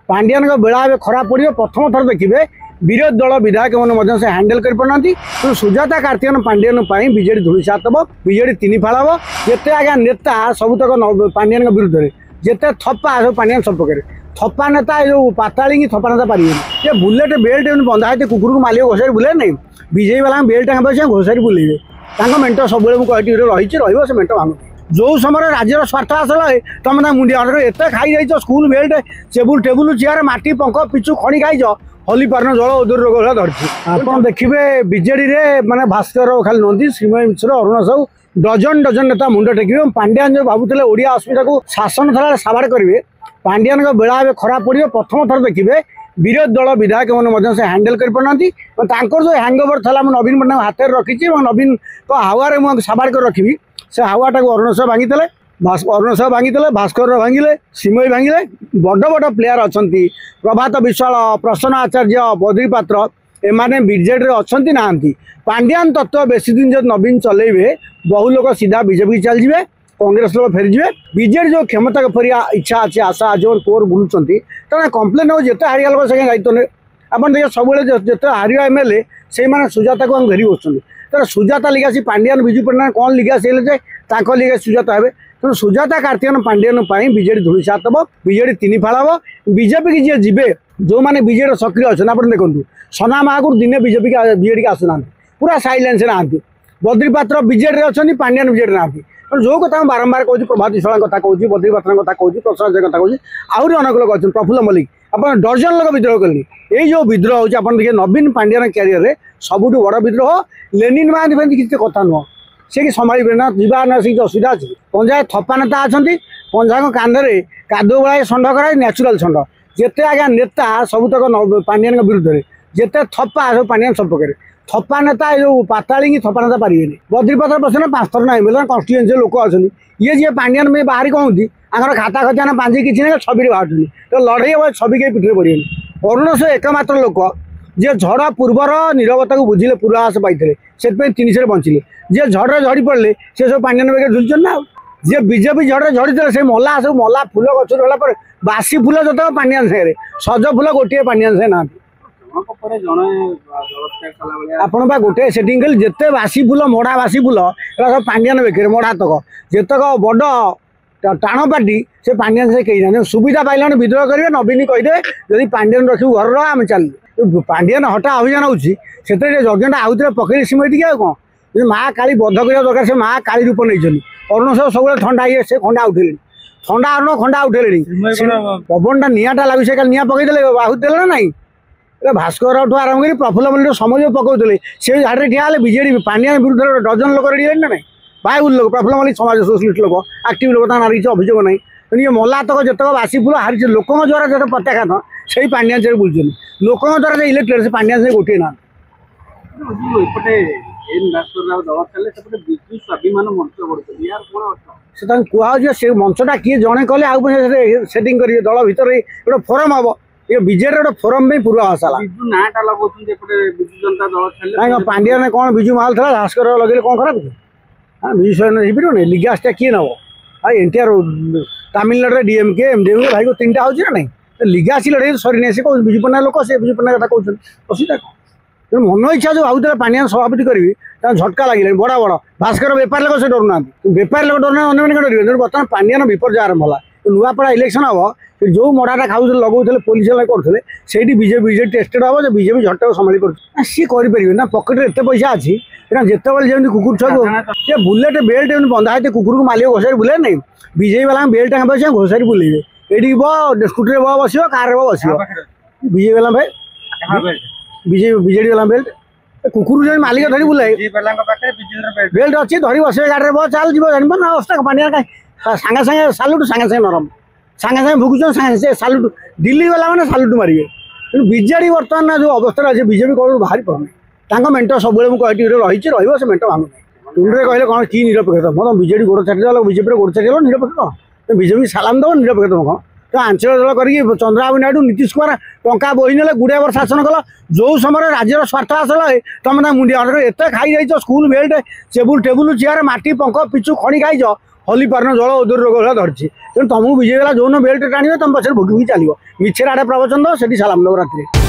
पांड्यान बेला ए खराब पड़ो प्रथम थर देखिए विरोधी दल विधायक मैंने से हैंडल कर पाना तो सुजाता कार्तिकेयन पांड्यान बीजेडी धूलिसात हम बीजेडी तीन फाड़ हम जिते आज्ञा नेता सबुतक पांड्यान विरुद्ध में जिते थप्पा सब पांड्यान सपक्ष थप्पा नेता जो पाताली थप्पा नेता पारे ये बुलेट बेल्ट बंधा होती कुकुर को मालिक घोषारी बुले ना बीजेपी वाला बेल्ट बस घोषारी बुलेबे मेट सब रही से मेट भांगु जो समय राज्यर स्वार्थ आसल तुम मुंडिया एत खाई जाइछ स्कूल बेल्ट टेबुल चेयर माटी पंख पिचु खणी खाइछ हली पारन जल उदर रोग भाई धरती आप देखिए बीजेडी माने भास्कर खाली नंदी श्रीमय मिश्र अरुण साहू डजन डजन नेता मुंड टेकिबे पांड्यान जो भावुले ओडिया अस्मिता को शासन थला साबाड़ करेंगे पांड्यान बेला ए खराब पड़ो प्रथम थर देखिए विरोधी दल विधायक मैंने से हैंडल कर पाना जो हैंगओवर था नवीन पट्टनायक हाथ में रखी नवीन तो हावारे मुझे साबाड़ कर रखी से हावाटा को अरुण साहू भांगी अरुण साहू भांगी भास्कर भांगिले सिमय भांगिले बड़ बड़ प्लेयर अच्छा प्रभात विश्वाल प्रसन्न आचार्य बद्री पात्र एमाने बीजेडी अच्छा ना पांड्यान तत्व बेसी दिन जो नवीन चलेबे बहु लोग सीधा बीजेपी चल जाए कांग्रेस लोग फेरी जाए बीजेडी जो क्षमता के फेरिया इच्छा अच्छी आशा जो कोर बुलूं तेना कम्प्लेन हो जिते हारिया लोग से दायित्व ने आप देखिए सब जिते हार एमएलए से सुजाता को घेरी बसुँच तेना सुजाता लिगासी पांड्यान विजु पट्टनायक कौन लिगासी लिगासी सुजाता हे तेणु सुजाता कार्तिकेयन पांड्यान बीजेडी धूलिसात हम बीजेडी तीन फाड़ हम बीजेपी की जी जीवे जो मैंने बीजेडी सक्रिय अच्छे आप देखो सना महाकुर दिने बीजेडी के आसुना पूरा साइलेंस ना बद्री पात्र बीजेडी अच्छा पांड्यान बीजेडी ना जो कथा बारंबार कहूँ प्रभात विश्वाल कथा कहूँ बद्री पात्र कथा कहूँ प्रसाद कथा कहूँ आहरी अनेक लोग अच्छे प्रफुल्ल मल्लिक आप डजन लोग विद्रोह कले यही जो विद्रोह हो देखिए नवीन पांड्यान क्यारियर सबुठ बड़ विद्रोह लेनिन महांती किसी कथा नुह सी कि संभाल ना जीवा ना से असुविधा अच्छी पंजाब थप्पा नेता अच्छा पंजा कांधे कादुओ बड़ा षंड कराए न्याचुराल षंड जिते आज्ञा नेता सबुतक पांड्यान विरुद्ध में जिते थप्पा सब पांड्यान सपक्ष थप्पा नेता जो पाताली थप्पा नेता पारे बद्री पात्र बस 5 थर ना कन्स्टिट्यूएन्सी लोक अच्छा ये जी पांड्यान में बाहरी कहती आगर खाता खजाना पांजी किसी ना छवि बाहर तो लड़े हम छवि कहीं पिठे पड़े अरुण से एकमात्र लोक जे झड़ पूर्वर नीरवता को बुझे पूर्वाभास पाई से 300 बंचिले जे झड़े झड़ी पड़े से सब पांड्यान बेगे झुलचन ना जे बीजेपी झड़े झड़ी से मला सब मला फूल गच रहा बासी फूल जो पांड्यान सागर सज फूल गोटे पांड्यान से ना आपण गोटे सेटिंग कल जिते बासी फूल मड़ा बासी फूल सब पांड्यान बेके मड़ा तक जितक बड़ टाण पार्टी से पांड्यान से कहीं ना सुविधा पाइला विद्रोह करेंगे नवीन कहीदे जब पांड्यान रखू घर आम चल पांड्यान हटा अभियान होती यज्ञटा आउे पकड़ सीमें कौन माँ काली बध करने दरकार से माँ काली रूप नहीं अरुण साहू सब ठंडा ये से खंडा उठे ठंडा अरुण खंडा उठे पवनटा निआटा लगे से निआ पकईदे बाहुदे ना नाई भास्कर आरंभ कर प्रफुल्ल मल्लिक समझ पकाउे से झाड़े ठिया बीजेडी पांड्यान विरुद्ध डजन लोक रेडी ना नाई बाहुल लोक प्रफुल्ल मल्लिक समाज सोशलिस्ट लोक आक्टिव लोक किसी अभियोग ना ये मला तक जितक बासी फूल हारी लोक द्वारा जो प्रत्याघात से पांड्यान से बुझे लोक द्वारा इलेक्टेड से पांड्यान से गोटे ना से मंचटा किए जड़े कले आउ सेटिंग करेंगे दल भितर गोटे फोरम हम ये बीजेडी गोटे फोरम में पूर्वाभास पांड्यान कौन विजु महाल था भास्कर लगे कौन खराब हाँ विजु सर लिगासटा किए नब भाई एनटीआर तमिलनाडु डीएमके एमडीएमके भाई को 3टा होना ना लिगासी लड़े सरी नहीं से कौन विजु पट्टनायक लोक से विजु पट्टनायक कथा कहते असुविधा कौन मन इच्छा जो भावुले पांड्यान सभापति करी झटका लगे बड़ा बड़ भास्कर बेपार लोग से डरुना बेपार लोग डरना अन्य डर बर्तमान पांड्यान विपर्य आरंभ है नुआपड़ा इलेक्शन हम जो मड़ाटा खाऊ लगौले पुलिस करुले से बीजेपी टेस्टेड हम बीजेपी झटका संभाली कर सी करें ना पकेट एत पैसा अच्छी जिते जमी कुकुर छुआ बुलेट बेल्ट बंधा होती कुकुर को मालिक घोषारी बुले ना बीजेपी वाला बेल्ट बस घोषारी बुलेबे ये scooty bus car bus BJP वाला भाई बीजेडी वाला बेल्ट कुकुर जो मालिक धरी बुले बेल्ट अच्छी धरी बस गाड़ी में चल जी जान ना अवस्था पांड्या सागे सागे सालुट सागे सागे नरम सागे सागे भुगुच सागे सालुट दिल्ली वाला मैंने सालुट मारे बीजेडी बर्तमान जो अवस्था अच्छे बीजेपी कौन बाहरी पड़ना मेट सब रही से मेट भांगु तुंडे कहले कौन कि निरपेक्ष मतलब बीजेडी गोड़ छाड़ी बीजेपी गोड़ छाड़ी निरपेक्ष बीजेपी सालाम दब निरपेक्ष कौन तो आंचल दल कर चंद्रबाबू नायडू नीतीश कुमार टंका बही ने गुड़े वर्ष शासन कल जो समय राज्यर स्वार्थ आसल तुम मुंडिया एत खाई जाइछ स्कूल बेल्ट टेबुल चेयर माटी पंख पिचु खणी खाइछ हली पारन जल उदर रोग भाया धरती तेणु तुमको विजय गला जो बेल्ट टाणिए तुम पछे भुकी चलो मिछे आड़े प्रवचन दो से सालाम दो राति।